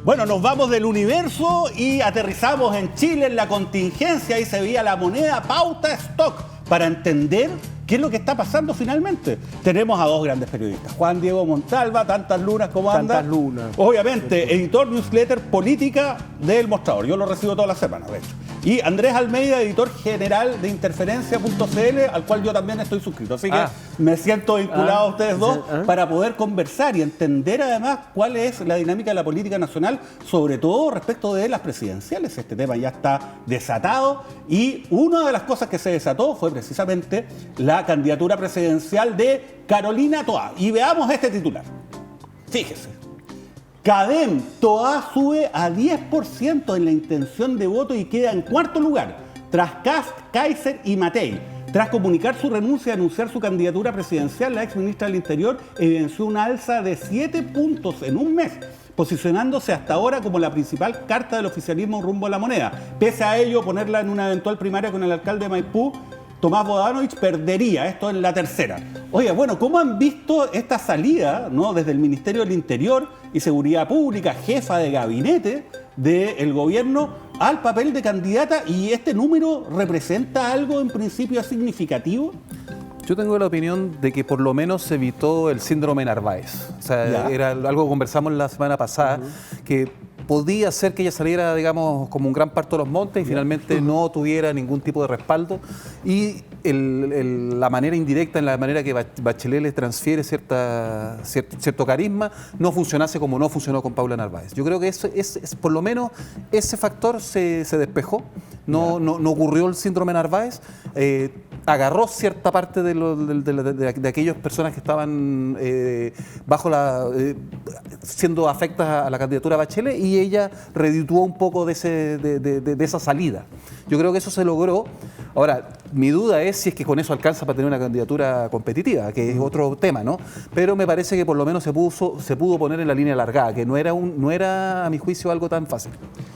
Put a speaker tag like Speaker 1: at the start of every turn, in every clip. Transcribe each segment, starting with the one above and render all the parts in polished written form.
Speaker 1: Bueno, nos vamos del universo y aterrizamos en Chile en la contingencia. Ahí se veía la moneda pauta stock para entender qué es lo que está pasando finalmente. Tenemos a dos grandes periodistas. Juan Diego Montalva, Tantas Lunas, ¿cómo anda?
Speaker 2: Tantas Lunas.
Speaker 1: Obviamente, editor newsletter política del Mostrador. Yo lo recibo toda la semana, de hecho. Y Andrés Almeida, editor general de Interferencia.cl, al cual yo también estoy suscrito. Así que me siento vinculado a ustedes dos para poder conversar y entender además cuál es la dinámica de la política nacional, sobre todo respecto de las presidenciales. Este tema ya está desatado y una de las cosas que se desató fue precisamente la candidatura presidencial de Carolina Toá. Y veamos este titular. Fíjese. Cadem, Toá sube a 10% en la intención de voto y queda en cuarto lugar, tras Kast, Kaiser y Matei. Tras comunicar su renuncia y anunciar su candidatura presidencial, la exministra del Interior evidenció una alza de 7 puntos en un mes, posicionándose hasta ahora como la principal carta del oficialismo rumbo a la moneda. Pese a ello, ponerla en una eventual primaria con el alcalde de Maipú, Tomás Bodanovich, perdería esto en la tercera. Oye, bueno, ¿cómo han visto esta salida, ¿no?, desde el Ministerio del Interior y Seguridad Pública, jefa de gabinete del gobierno, al papel de candidata? ¿Y este número representa algo en principio significativo?
Speaker 3: Yo tengo la opinión de que por lo menos se evitó el síndrome Narváez. O sea, era algo que conversamos la semana pasada, que podía ser que ella saliera, digamos, como un gran parto de los montes y finalmente no tuviera ningún tipo de respaldo. Y la manera indirecta, en la manera que Bachelet le transfiere cierto carisma, no funcionase como no funcionó con Paula Narváez. Yo creo que eso es por lo menos ese factor se despejó. No ocurrió el síndrome Narváez. Agarró cierta parte de aquellas personas que estaban siendo afectas a la candidatura de Bachelet, y ella redituó un poco de esa salida. Yo creo que eso se logró. Ahora, mi duda es si es que con eso alcanza para tener una candidatura competitiva, que es otro tema, ¿no? Pero me parece que por lo menos se pudo poner en la línea alargada, que no era, a mi juicio, algo tan fácil.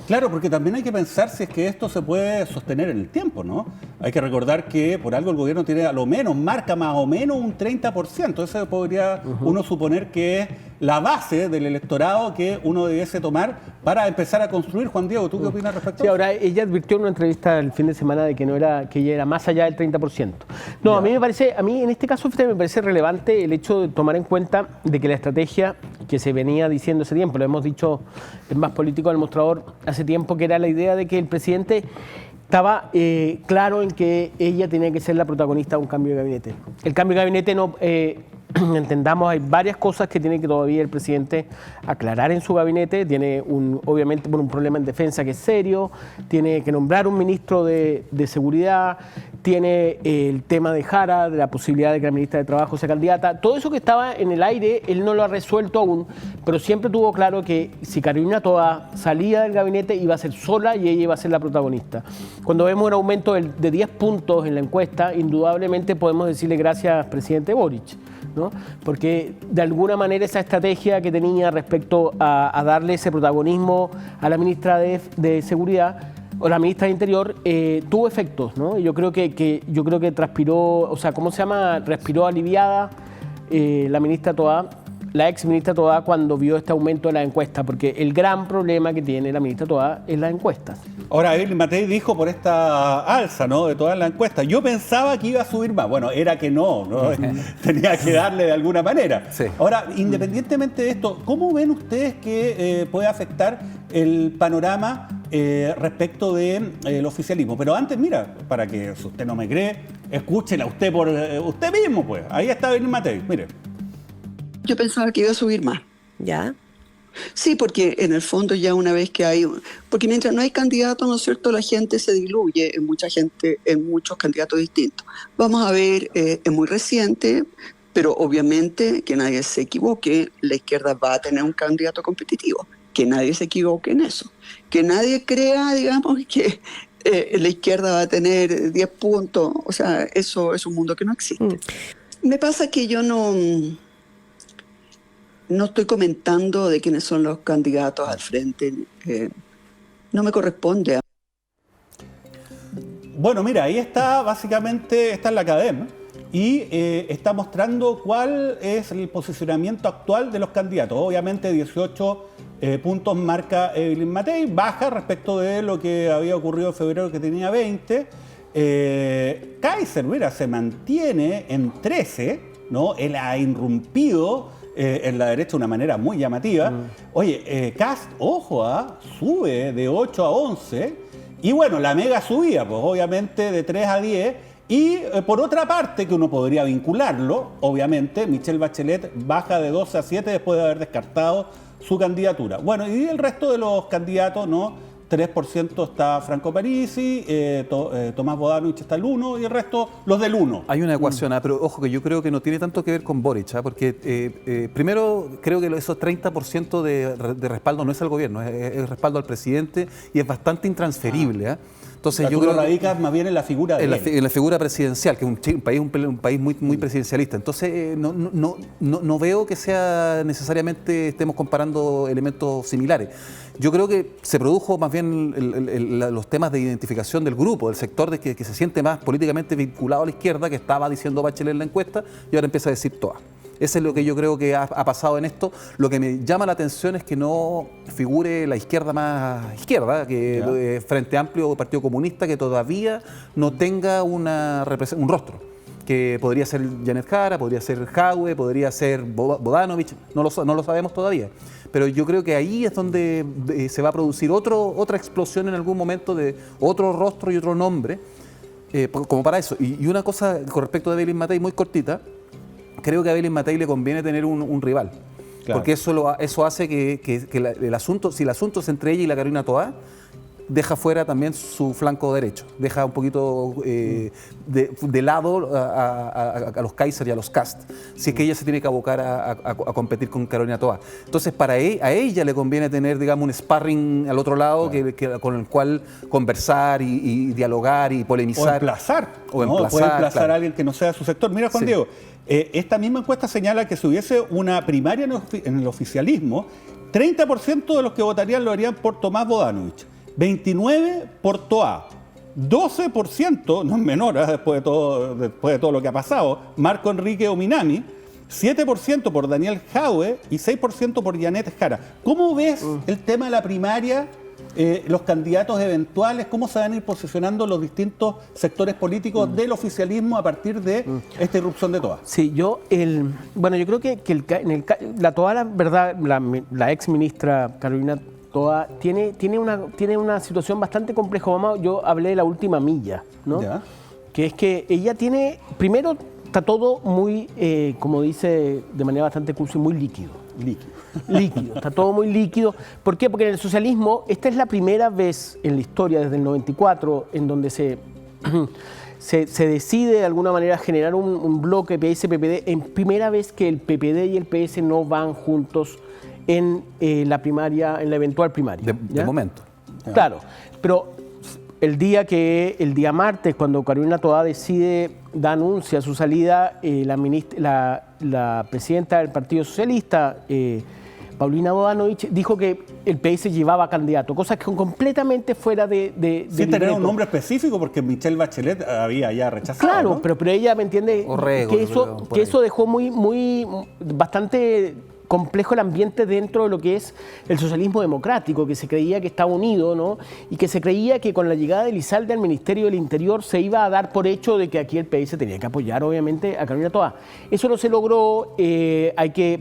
Speaker 1: Claro, porque también hay que pensar si es que esto se puede sostener en el tiempo, ¿no? Hay que recordar que por algo el gobierno tiene a lo menos, marca más o menos un 30%. Eso podría uno suponer que es la base del electorado que uno debiese tomar para empezar a construir. Juan Diego, ¿tú qué opinas respecto a eso?
Speaker 2: Ahora, ella advirtió en una entrevista el fin de semana de que ella era más allá del 30%. No, a mí en este caso me parece relevante el hecho de tomar en cuenta de que la estrategia que se venía diciendo hace tiempo, lo hemos dicho en Más Político del Mostrador hace tiempo, que era la idea de que el presidente estaba claro en que ella tenía que ser la protagonista de un cambio de gabinete. El cambio de gabinete no... entendamos, hay varias cosas que tiene que todavía el presidente aclarar en su gabinete. Tiene obviamente un problema en defensa que es serio, tiene que nombrar un ministro de seguridad, tiene el tema de Jara, de la posibilidad de que la ministra de Trabajo sea candidata. Todo eso que estaba en el aire, él no lo ha resuelto aún, pero siempre tuvo claro que si Carolina Toá salía del gabinete iba a ser sola y ella iba a ser la protagonista. Cuando vemos un aumento de 10 puntos en la encuesta, indudablemente podemos decirle gracias, presidente Boric, ¿no? Porque de alguna manera esa estrategia que tenía respecto a darle ese protagonismo a la ministra de Seguridad o la ministra de Interior tuvo efectos, ¿no? Y yo creo que transpiró, o sea, ¿cómo se llama? Respiró aliviada la ministra Toá, la ex ministra Toá, cuando vio este aumento de la encuesta, porque el gran problema que tiene la ministra Toá es las encuestas.
Speaker 1: Ahora, Evelyn Matei dijo por esta alza, ¿no?, de toda la encuesta. Yo pensaba que iba a subir más. Bueno, era que no tenía que darle de alguna manera. Sí. Ahora, independientemente de esto, ¿cómo ven ustedes que puede afectar el panorama respecto del oficialismo? Pero antes, mira, para que si usted no me cree, escúchela usted por usted mismo, pues. Ahí está Evelyn Matei, mire.
Speaker 4: Yo pensaba que iba a subir más.
Speaker 5: ¿Ya?
Speaker 4: Sí, porque en el fondo ya una vez que hay... Porque mientras no hay candidatos, ¿no es cierto?, la gente se diluye en muchos candidatos distintos. Vamos a ver, es muy reciente, pero obviamente que nadie se equivoque, la izquierda va a tener un candidato competitivo. Que nadie se equivoque en eso. Que nadie crea, digamos, que la izquierda va a tener 10 puntos. O sea, eso es un mundo que no existe. Me pasa que yo no estoy comentando de quiénes son los candidatos al frente. No me corresponde.
Speaker 1: Bueno, mira, ahí está, básicamente, está en la Cadem y está mostrando cuál es el posicionamiento actual de los candidatos. Obviamente 18 puntos marca Evelyn Matei, baja respecto de lo que había ocurrido en febrero, que tenía 20. Kaiser, mira, se mantiene en 13, ¿no? Él ha irrumpido en la derecha de una manera muy llamativa. Oye, Kast, ojo, sube de 8 a 11. Y bueno, la mega subía, pues obviamente de 3 a 10. Y por otra parte, que uno podría vincularlo, obviamente, Michelle Bachelet baja de 12 a 7 después de haber descartado su candidatura. Bueno, y el resto de los candidatos, ¿no? 3% está Franco Parisi, Tomás Bodanovich está el 1 y el resto los del 1.
Speaker 3: Hay una ecuación, pero ojo que yo creo que no tiene tanto que ver con Boric, porque primero creo que esos 30% de respaldo no es al gobierno, es respaldo al presidente y es bastante intransferible. Entonces yo creo que
Speaker 1: radica más bien en la figura de
Speaker 3: en la figura presidencial, que es un país muy presidencialista. Entonces no veo que sea necesariamente estemos comparando elementos similares. Yo creo que se produjo más bien los temas de identificación del grupo, del sector de que se siente más políticamente vinculado a la izquierda, que estaba diciendo Bachelet en la encuesta y ahora empieza a decir Toa. Eso es lo que yo creo que ha pasado en esto. Lo que me llama la atención es que no figure la izquierda más izquierda, que Frente Amplio o Partido Comunista, que todavía no tenga un rostro. Que podría ser Janet Jara, podría ser Jadwe, podría ser Bodanovich, no lo sabemos todavía. Pero yo creo que ahí es donde se va a producir otra explosión en algún momento de otro rostro y otro nombre, como para eso. Y una cosa con respecto de Evelyn Matei, muy cortita, creo que a Evelyn Matei le conviene tener un rival. Claro. Porque eso hace que el asunto, si el asunto es entre ella y la Carolina Toá, deja fuera también su flanco derecho, deja un poquito de lado a los Kaiser y a los Kast, si es que ella se tiene que abocar a competir con Carolina Toá. Entonces a ella le conviene tener, digamos, un sparring al otro lado, claro, con el cual conversar y dialogar y polemizar.
Speaker 1: O emplazar. Puede emplazar claro a alguien que no sea de su sector. Mira, Juan Diego, esta misma encuesta señala que si hubiese una primaria en el oficialismo, 30% de los que votarían lo harían por Tomás Bodanovich, 29% por Toá, 12%, no es menor después de todo lo que ha pasado, Marco Enrique Ominami, 7% por Daniel Jadwe y 6% por Janet Jara. ¿Cómo ves el tema de la primaria, los candidatos eventuales, cómo se van a ir posicionando los distintos sectores políticos del oficialismo a partir de esta irrupción de Toá?
Speaker 2: Sí, yo creo que la Toá, la verdad, la ex ministra Carolina Toá tiene una situación bastante compleja. Yo hablé de la última milla, ¿no? ¿Ya? Que es que ella tiene, primero, está todo muy, como dice de manera bastante cursi, muy líquido. Líquido, está todo muy líquido. ¿Por qué? Porque en el socialismo, esta es la primera vez en la historia, desde el 94, en donde se decide de alguna manera generar un bloque PS-PPD, en primera vez que el PPD y el PS no van juntos en la primaria, en la eventual primaria.
Speaker 3: De momento.
Speaker 2: Claro, pero el día martes, cuando Carolina Toá anuncia su salida, la presidenta del Partido Socialista, Paulina Bodanovich, dijo que el PS llevaba candidato, cosas que son completamente fuera de
Speaker 1: sin tener un nombre específico, porque Michelle Bachelet había ya rechazado.
Speaker 2: Claro,
Speaker 1: ¿no?
Speaker 2: pero ella me entiende que eso dejó bastante complejo el ambiente dentro de lo que es el socialismo democrático, que se creía que estaba unido, ¿no? Y que se creía que con la llegada de Elizalde al Ministerio del Interior se iba a dar por hecho de que aquí el PS tenía que apoyar, obviamente, a Carolina Toá. Eso no se logró.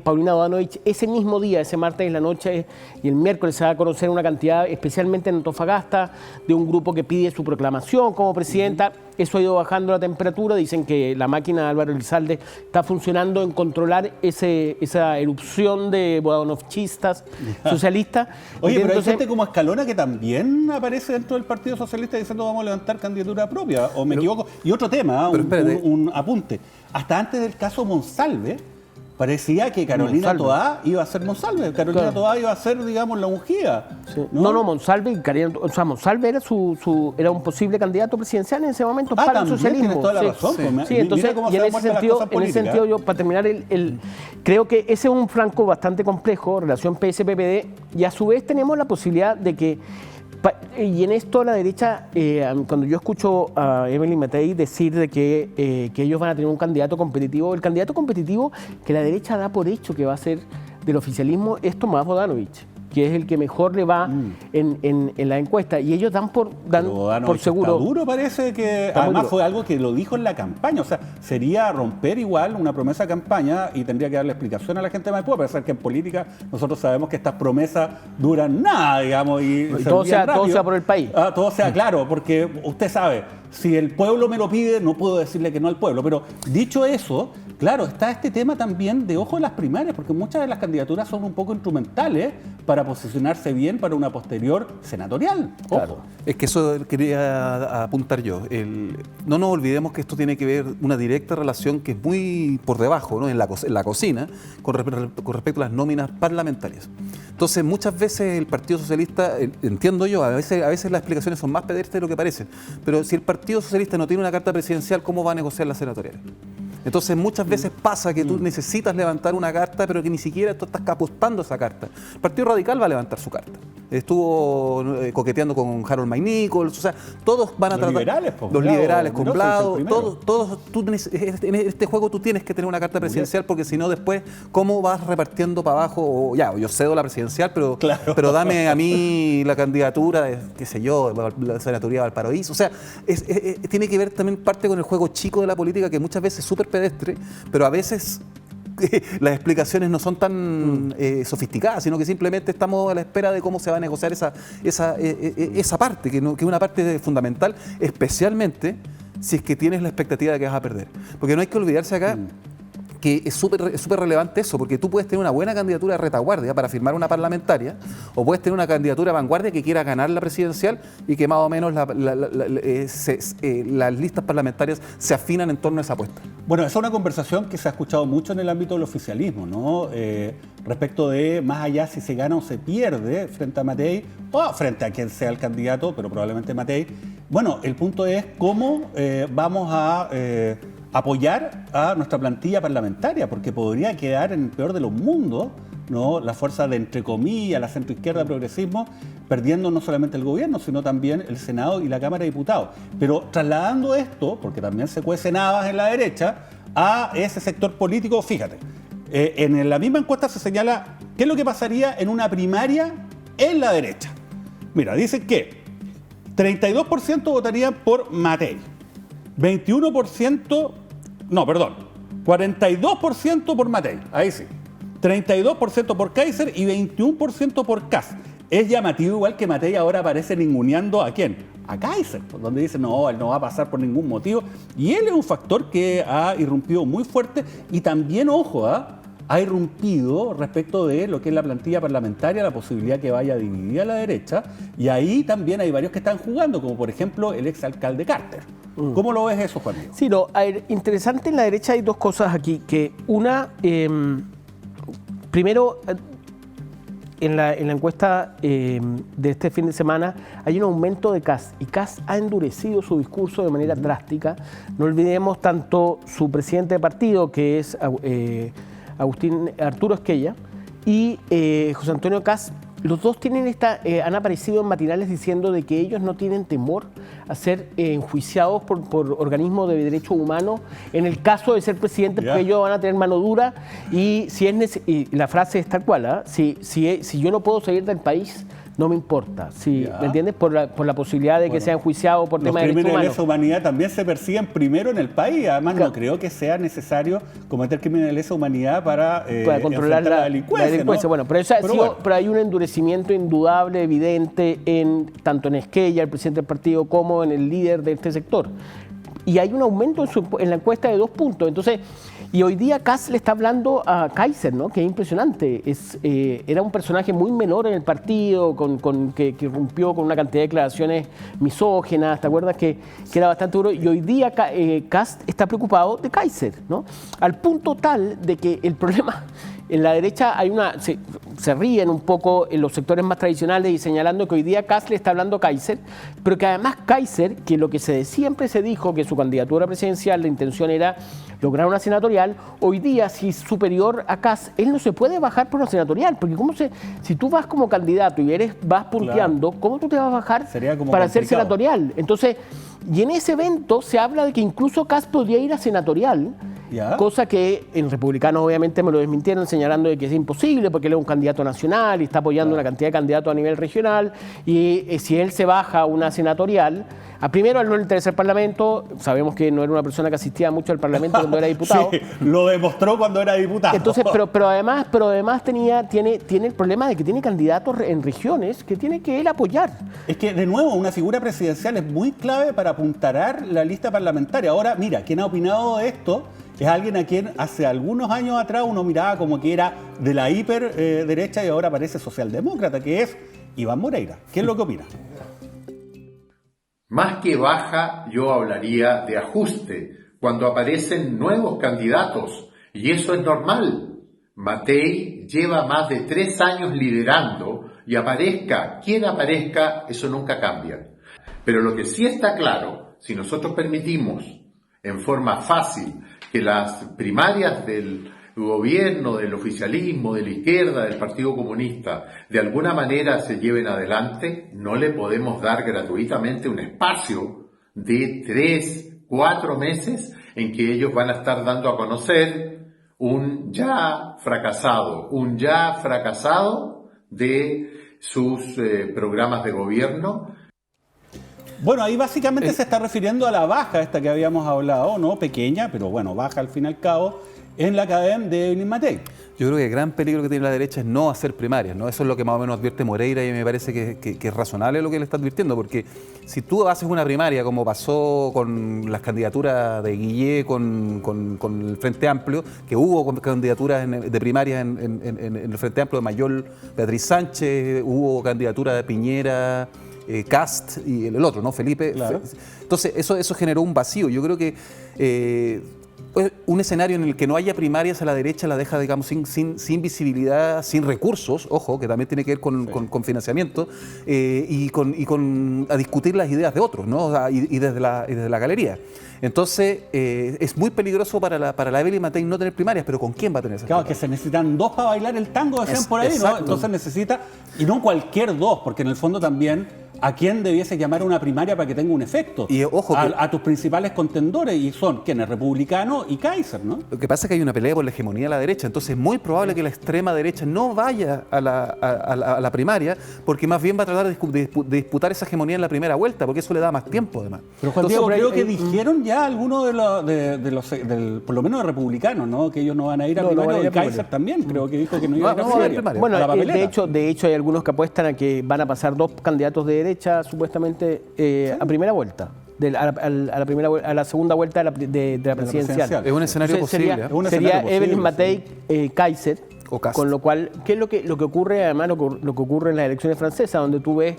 Speaker 2: Paulina Bodanovich, ese mismo día, ese martes en la noche y el miércoles, se va a conocer una cantidad, especialmente en Antofagasta, de un grupo que pide su proclamación como presidenta. Eso ha ido bajando la temperatura. Dicen que la máquina de Álvaro Elizalde está funcionando en controlar esa erupción de bodanovichistas socialistas.
Speaker 1: Oye, pero hay gente como Escalona que también aparece dentro del Partido Socialista diciendo vamos a levantar candidatura propia, o me equivoco. Y otro tema, un apunte. Hasta antes del caso Monsalve, parecía que Carolina Toá iba a ser Monsalve. Carolina Toá iba a ser, digamos, la ungida.
Speaker 2: Sí. No, Monsalve era era un posible candidato presidencial en ese momento para el socialismo.
Speaker 1: Tienes toda la razón.
Speaker 2: Sí, entonces, y en ese sentido, yo, para terminar, creo que ese es un flanco bastante complejo, relación PS-PPD, y a su vez tenemos la posibilidad de que, y en esto la derecha, cuando yo escucho a Evelyn Matei decir de que ellos van a tener un candidato competitivo, el candidato competitivo que la derecha da por hecho que va a ser del oficialismo es Tomás Bodanovich. que es el que mejor le va en la encuesta. Y ellos dan por seguro.
Speaker 1: Está duro, parece que además fue algo que lo dijo en la campaña. O sea, sería romper igual una promesa de campaña y tendría que darle explicación a la gente de Maipú. A pesar que en política nosotros sabemos que estas promesas duran nada, digamos. Y
Speaker 2: todo sea por el país.
Speaker 1: Todo sea claro, porque usted sabe, si el pueblo me lo pide, no puedo decirle que no al pueblo. Pero dicho eso, claro, está este tema también de ojo en las primarias, porque muchas de las candidaturas son un poco instrumentales para posicionarse bien para una posterior senatorial. Ojo. Claro.
Speaker 3: Es que eso quería apuntar yo. No nos olvidemos que esto tiene que ver una directa relación que es muy por debajo, ¿no? en la cocina, con respecto a las nóminas parlamentarias. Entonces, muchas veces el Partido Socialista, entiendo yo, a veces las explicaciones son más pedestres de lo que parecen, pero si el Partido Socialista no tiene una carta presidencial, ¿cómo va a negociar las senatoriales? Entonces muchas veces pasa que tú necesitas levantar una carta, pero que ni siquiera tú estás apostando a esa carta. El Partido Radical va a levantar su carta. Estuvo coqueteando con Harold McNichols, o sea, todos van a
Speaker 1: los
Speaker 3: tratar... liberales con Blado, todos en este juego tú tienes que tener una carta presidencial, porque si no después, ¿cómo vas repartiendo para abajo? Ya, yo cedo la presidencial, pero dame a mí la candidatura de, qué sé yo, la senatoría de Valparaíso. O sea, tiene que ver también parte con el juego chico de la política, que muchas veces es súper pedestre, pero a veces las explicaciones no son tan sofisticadas, sino que simplemente estamos a la espera de cómo se va a negociar esa parte, que es una parte fundamental, especialmente si es que tienes la expectativa de que vas a perder. Porque no hay que olvidarse acá que es súper relevante eso, porque tú puedes tener una buena candidatura de retaguardia para firmar una parlamentaria, o puedes tener una candidatura de vanguardia que quiera ganar la presidencial y que más o menos las listas parlamentarias se afinan en torno a esa apuesta.
Speaker 1: Bueno, esa es una conversación que se ha escuchado mucho en el ámbito del oficialismo, ¿no? Respecto de más allá si se gana o se pierde frente a Matei, o frente a quien sea el candidato, pero probablemente Matei. Bueno, el punto es cómo vamos a apoyar a nuestra plantilla parlamentaria, porque podría quedar en el peor de los mundos, ¿no? La fuerza de, entre comillas, la centroizquierda progresismo, perdiendo no solamente el gobierno, sino también el Senado y la Cámara de Diputados. Pero trasladando esto, porque también se cuecen habas en la derecha, a ese sector político, fíjate, en la misma encuesta se señala qué es lo que pasaría en una primaria en la derecha. Mira, dicen que 32% votarían por Matei, 42% por Matei, ahí sí, 32% por Kaiser y 21% por Kast. Es llamativo igual que Matei ahora aparece ninguneando ¿a quién? A Kaiser, donde dice no, él no va a pasar por ningún motivo. Y él es un factor que ha irrumpido muy fuerte y también, ojo, ha irrumpido respecto de lo que es la plantilla parlamentaria, la posibilidad que vaya dividida a la derecha. Y ahí también hay varios que están jugando, como por ejemplo el exalcalde Carter. ¿Cómo lo ves eso, Juan Diego?
Speaker 2: Sí, interesante en la derecha hay dos cosas aquí. Que una, primero, en la encuesta de este fin de semana hay un aumento de Kast y Kast ha endurecido su discurso de manera drástica. No olvidemos tanto su presidente de partido, que es Arturo Esquella, y José Antonio Kast. Los dos han aparecido en matinales diciendo de que ellos no tienen temor a ser enjuiciados por organismos de derechos humanos en el caso de ser presidente, porque ellos van a tener mano dura y y la frase es tal cual, si yo no puedo salir del país, no me importa, ¿me entiendes? Por la posibilidad de que sea enjuiciado por temas de derechos humanos.
Speaker 1: Los crímenes de lesa humanidad también se persiguen primero en el país. Además, no creo que sea necesario cometer crímenes de lesa humanidad para
Speaker 2: controlar la delincuencia. ¿No? Bueno, pero hay un endurecimiento indudable, evidente, tanto en Esquella, el presidente del partido, como en el líder de este sector. Y hay un aumento en la encuesta de 2 puntos. Entonces, y hoy día Kast le está hablando a Kaiser, ¿no? Que es impresionante. Era un personaje muy menor en el partido, que irrumpió con una cantidad de declaraciones misógenas, ¿te acuerdas? Que era bastante duro. Y hoy día Kast está preocupado de Kaiser, ¿no? Al punto tal de que el problema... En la derecha se ríen un poco en los sectores más tradicionales y señalando que hoy día Kast le está hablando a Kaiser, pero que además Kaiser, que lo que siempre se dijo que su candidatura presidencial, la intención era lograr una senatorial, hoy día si es superior a Kast, él no se puede bajar por una senatorial, porque si tú vas como candidato y vas punteando, ¿cómo tú te vas a bajar para ser senatorial? Entonces, y en ese evento se habla de que incluso Kast podría ir a senatorial. cosa que en Republicanos obviamente me lo desmintieron señalando de que es imposible porque él es un candidato nacional y está apoyando una cantidad de candidatos a nivel regional y si él se baja a una senatorial, primero a él no le interesa el Parlamento, sabemos que no era una persona que asistía mucho al Parlamento cuando era diputado.
Speaker 1: Sí, lo demostró cuando era diputado.
Speaker 2: Entonces, pero además tiene el problema de que tiene candidatos en regiones que tiene que él apoyar.
Speaker 1: Es que, de nuevo, una figura presidencial es muy clave para apuntalar la lista parlamentaria. Ahora, mira, quien ha opinado de esto es alguien a quien hace algunos años atrás uno miraba como que era de la hiperderecha y ahora parece socialdemócrata, que es Iván Moreira. ¿Qué es lo que opina?
Speaker 5: Más que baja, yo hablaría de ajuste, cuando aparecen nuevos candidatos, y eso es normal. Matei lleva más de 3 años liderando, y aparezca quien aparezca, eso nunca cambia. Pero lo que sí está claro, si nosotros permitimos en forma fácil que las primarias del gobierno, del oficialismo, de la izquierda, del Partido Comunista, de alguna manera se lleven adelante, no le podemos dar gratuitamente un espacio de 3, 4 meses en que ellos van a estar dando a conocer un ya fracasado de sus programas de gobierno.
Speaker 1: Bueno, ahí básicamente se está refiriendo a la baja esta que habíamos hablado, ¿no? Pequeña, pero bueno, baja al fin y al cabo, en la academia de Evelyn Matei.
Speaker 3: Yo creo que el gran peligro que tiene la derecha es no hacer primarias, ¿no? Eso es lo que más o menos advierte Moreira y me parece que es razonable lo que le está advirtiendo, porque si tú haces una primaria como pasó con las candidaturas de Guillé con el Frente Amplio, que hubo candidaturas de primarias en el Frente Amplio de Mayol, Beatriz Sánchez, hubo candidaturas de Piñera, Cast y el otro, ¿no? Felipe.
Speaker 1: Claro.
Speaker 3: Entonces eso generó un vacío. Yo creo que un escenario en el que no haya primarias a la derecha la deja, digamos, sin visibilidad, sin recursos, ojo, que también tiene que ver con financiamiento, y a discutir las ideas de otros, ¿no? O sea, y desde la galería. Entonces, es muy peligroso para la Evelyn Matei no tener primarias, pero ¿con quién va a tener esas
Speaker 1: Claro,
Speaker 3: primarias?
Speaker 1: que se necesitan 2 para bailar el tango, decían por ahí,
Speaker 3: exacto.
Speaker 1: ¿no? Entonces necesita, y no cualquier 2, porque en el fondo también, ¿a quién debiese llamar a una primaria para que tenga un efecto?
Speaker 3: Y ojo
Speaker 1: a tus principales contendores, y son, ¿quiénes? Republicano y Kaiser, ¿no?
Speaker 3: Lo que pasa es que hay una pelea por la hegemonía de la derecha, entonces es muy probable que la extrema derecha no vaya a la primaria, porque más bien va a tratar de disputar esa hegemonía en la primera vuelta, porque eso le da más tiempo, además.
Speaker 1: Pero Juan Diego, creo que dijeron ya algunos de los por lo menos de republicanos, ¿no? Que ellos no van a ir a primaria, y Kaiser también creo que dijo que no iba a ir a primaria.
Speaker 2: Bueno, de hecho hay algunos que apuestan a que van a pasar 2 candidatos de derecha supuestamente a primera vuelta. A la segunda vuelta de la presidencial.
Speaker 3: Es un escenario posible.
Speaker 2: Sería Evelyn Matei, Kaiser,
Speaker 3: o Cast.
Speaker 2: Con lo cual, ¿qué es lo que ocurre? Además, lo que ocurre en las elecciones francesas, donde tú ves,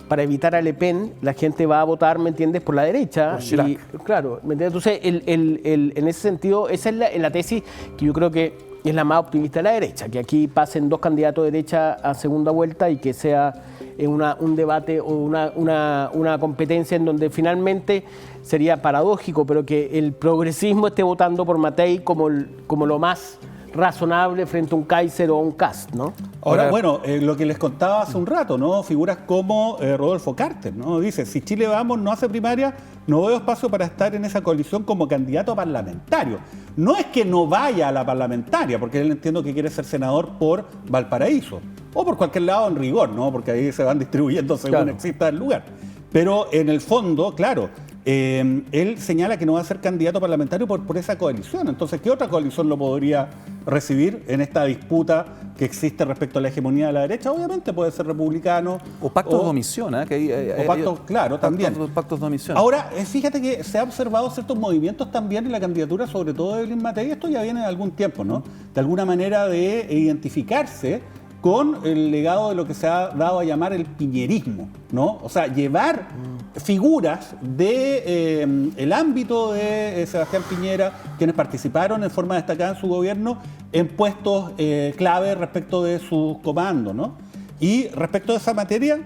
Speaker 2: para evitar a Le Pen, la gente va a votar, ¿me entiendes?, por la derecha.
Speaker 3: Por Chirac.
Speaker 2: Y, claro, ¿me entiendes? Entonces, en ese sentido, esa es la tesis que yo creo que es la más optimista de la derecha, que aquí pasen 2 candidatos de derecha a segunda vuelta y que sea un debate o una competencia en donde finalmente sería paradójico, pero que el progresismo esté votando por Matei como lo más razonable frente a un Kaiser o a un Cast, ¿no?
Speaker 1: Ahora, bueno, lo que les contaba hace un rato, ¿no? Figuras como Rodolfo Carter, ¿no? Dice, si Chile Vamos no hace primaria, no veo espacio para estar en esa coalición como candidato parlamentario. No es que no vaya a la parlamentaria, porque él entiendo que quiere ser senador por Valparaíso, o por cualquier lado en rigor, ¿no? Porque ahí se van distribuyendo según exista el lugar. Pero en el fondo, claro, él señala que no va a ser candidato parlamentario por esa coalición. Entonces, ¿qué otra coalición lo podría recibir en esta disputa que existe respecto a la hegemonía de la derecha? Obviamente puede ser republicano.
Speaker 3: O pactos de omisión, ¿eh?
Speaker 1: O pactos, claro, también.
Speaker 3: Pactos de omisión.
Speaker 1: Ahora, fíjate que se ha observado ciertos movimientos también en la candidatura, sobre todo de Evelyn Matei. Esto ya viene de algún tiempo, ¿no? De alguna manera de identificarse con el legado de lo que se ha dado a llamar el piñerismo, ¿no? O sea, llevar figuras del ámbito de Sebastián Piñera, quienes participaron en forma destacada en su gobierno, en puestos clave respecto de sus comandos, ¿no? Y respecto de esa materia,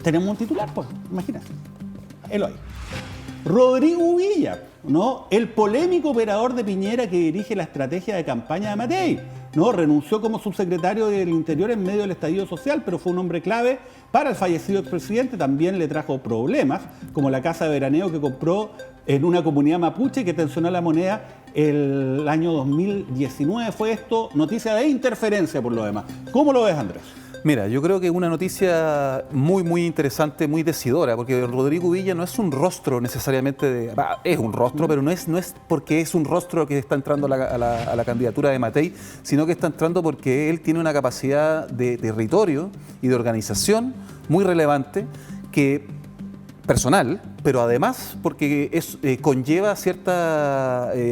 Speaker 1: tenemos un titular, pues, imagínate. Él hoy. Rodrigo Villa, ¿no? El polémico operador de Piñera que dirige la estrategia de campaña de Matei, ¿no? Renunció como subsecretario del Interior en medio del estallido social, pero fue un hombre clave para el fallecido expresidente. También le trajo problemas, como la casa de veraneo que compró en una comunidad mapuche que tensionó la moneda el año 2019 fue esto, noticia de interferencia por lo demás. ¿Cómo lo ves, Andrés?
Speaker 3: Mira, yo creo que es una noticia muy interesante, muy decidora, porque Rodrigo Villa no es un rostro necesariamente es un rostro, pero no es porque es un rostro que está entrando a la candidatura de Matei, sino que está entrando porque él tiene una capacidad de territorio y de organización muy relevante, personal, pero además porque conlleva ciertos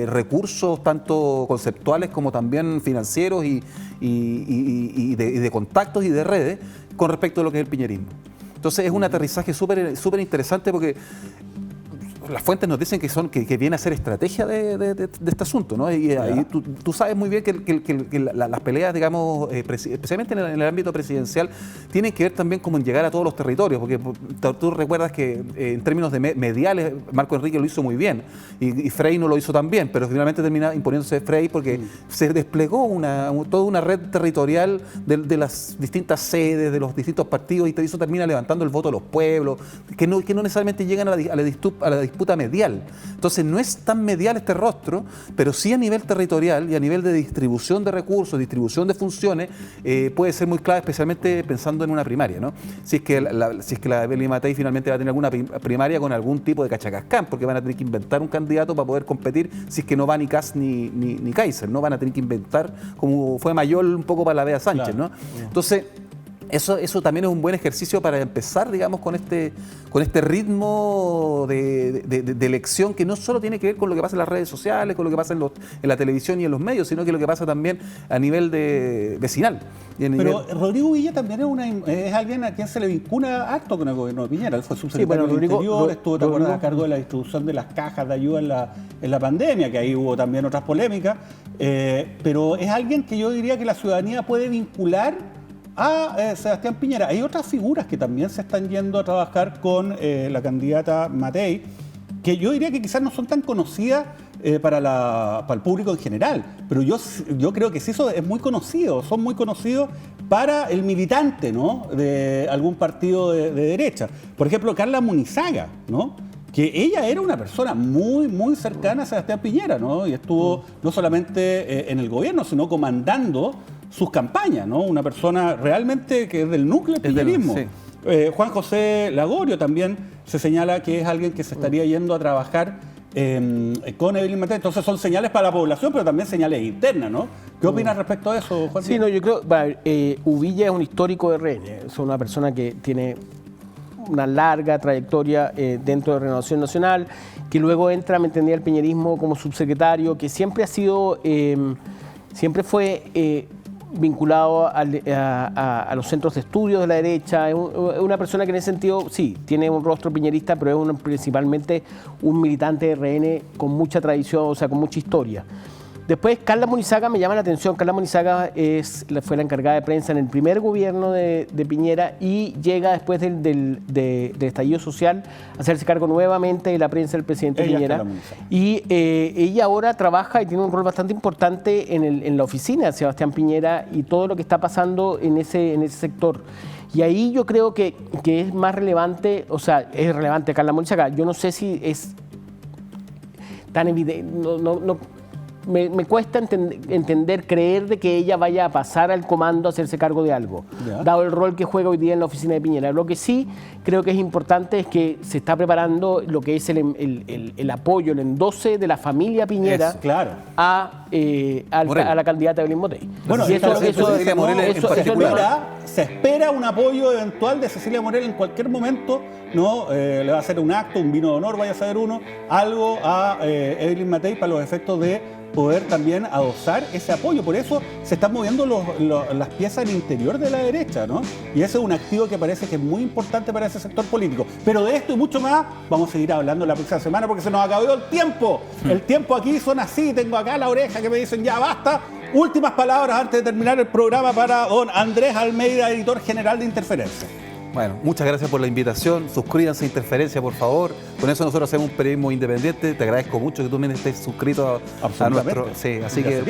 Speaker 3: recursos tanto conceptuales como también financieros y de contactos y de redes con respecto a lo que es el piñerismo. Entonces es un aterrizaje súper interesante porque las fuentes nos dicen que viene a ser estrategia de este asunto, ¿no? Y ahí tú sabes muy bien que las peleas, digamos, especialmente en el ámbito presidencial, tienen que ver también como en llegar a todos los territorios, porque tú recuerdas que en términos de mediales, Marco Enrique lo hizo muy bien, y Frei no lo hizo tan bien, pero finalmente termina imponiéndose Frei porque se desplegó toda una red territorial de las distintas sedes, de los distintos partidos, y eso termina levantando el voto de los pueblos, que no necesariamente llegan a la disputa medial. Entonces no es tan medial este rostro, pero sí a nivel territorial y a nivel de distribución de recursos, distribución de funciones, puede ser muy clave, especialmente pensando en una primaria, ¿no? Si es que la Evelyn Matei finalmente va a tener alguna primaria con algún tipo de cachacascán, porque van a tener que inventar un candidato para poder competir, si es que no va ni Kast ni Kaiser, ¿no? Van a tener que inventar, como fue Mayol un poco para la Bea Sánchez, ¿no? Entonces eso también es un buen ejercicio para empezar, digamos, con este ritmo de elección que no solo tiene que ver con lo que pasa en las redes sociales, con lo que pasa en la televisión y en los medios, sino que lo que pasa también a nivel vecinal.
Speaker 1: Pero Rodrigo Villa también es alguien a quien se le vincula acto con el gobierno de Piñera. Él fue subsecretario del Interior, estuvo, ¿te acuerdas?, a cargo de la distribución de las cajas de ayuda en la pandemia, que ahí hubo también otras polémicas. Pero es alguien que yo diría que la ciudadanía puede vincular a Sebastián Piñera. Hay otras figuras que también se están yendo a trabajar con la candidata Matei, que yo diría que quizás no son tan conocidas para el público en general, pero yo creo que sí son muy conocidos para el militante, ¿no?, de algún partido de derecha. Por ejemplo, Carla Munizaga, ¿no?, que ella era una persona muy cercana a Sebastián Piñera, ¿no?, y estuvo no solamente en el gobierno, sino comandando sus campañas, ¿no? Una persona realmente que es del núcleo del piñerismo. Juan José Lagorio también se señala que es alguien que se estaría yendo a trabajar con Evelyn Matei. Entonces son señales para la población, pero también señales internas, ¿no? ¿Qué opinas respecto a eso, Juan?
Speaker 2: Sí, no, yo creo, Uvilla es un histórico de RN, es una persona que tiene una larga trayectoria dentro de Renovación Nacional, que luego entra, me entendía, el piñerismo como subsecretario, que siempre ha sido, siempre fue vinculado a los centros de estudios de la derecha. Es una persona que en ese sentido, sí, tiene un rostro piñerista, pero es principalmente un militante de RN con mucha tradición, o sea, con mucha historia. Después, Carla Munizaga me llama la atención. Carla Munizaga fue la encargada de prensa en el primer gobierno de Piñera y llega después del estallido social a hacerse cargo nuevamente de la prensa del presidente Piñera. Y ella ahora trabaja y tiene un rol bastante importante en la oficina de Sebastián Piñera y todo lo que está pasando en ese sector. Y ahí yo creo que es más relevante, o sea, es relevante Carla Munizaga. Yo no sé si es tan evidente, me cuesta creer de que ella vaya a pasar al comando a hacerse cargo de algo, dado el rol que juega hoy día en la oficina de Piñera. Lo que sí creo que es importante es que se está preparando lo que es el apoyo, el endose de la familia Piñera a la candidata Evelyn Matei.
Speaker 1: Bueno, se espera un apoyo eventual de Cecilia Morel en cualquier momento, ¿no? Le va a hacer un acto, un vino de honor, vaya a saber uno, algo a Evelyn Matei para los efectos de poder también adosar ese apoyo. Por eso se están moviendo las piezas al interior de la derecha, ¿no? Y ese es un activo que parece que es muy importante para ese sector político. Pero de esto y mucho más vamos a seguir hablando la próxima semana porque se nos acabó el tiempo. El tiempo aquí son así. Tengo acá la oreja que me dicen ya basta. Últimas palabras antes de terminar el programa para don Andrés Almeida, editor general de Interferencia.
Speaker 3: Bueno, muchas gracias por la invitación. Suscríbanse a Interferencia, por favor. Con eso nosotros hacemos un periodismo independiente. Te agradezco mucho que tú también estés suscrito a nuestro... Sí, así que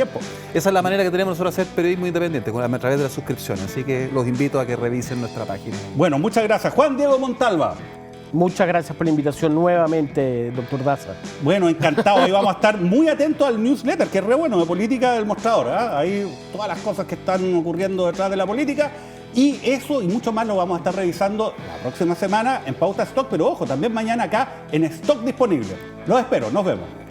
Speaker 3: esa es la manera que tenemos nosotros de hacer periodismo independiente, a través de la suscripción. Así que los invito a que revisen nuestra página.
Speaker 1: Bueno, muchas gracias. Juan Diego Montalva.
Speaker 2: Muchas gracias por la invitación nuevamente, doctor Daza.
Speaker 1: Bueno, encantado. Ahí vamos a estar muy atentos al newsletter, que es re bueno, de política del mostrador. Ahí todas las cosas que están ocurriendo detrás de la política. Y eso y mucho más lo vamos a estar revisando la próxima semana en Pauta Stock. Pero ojo, también mañana acá en Stock Disponible. Los espero, nos vemos.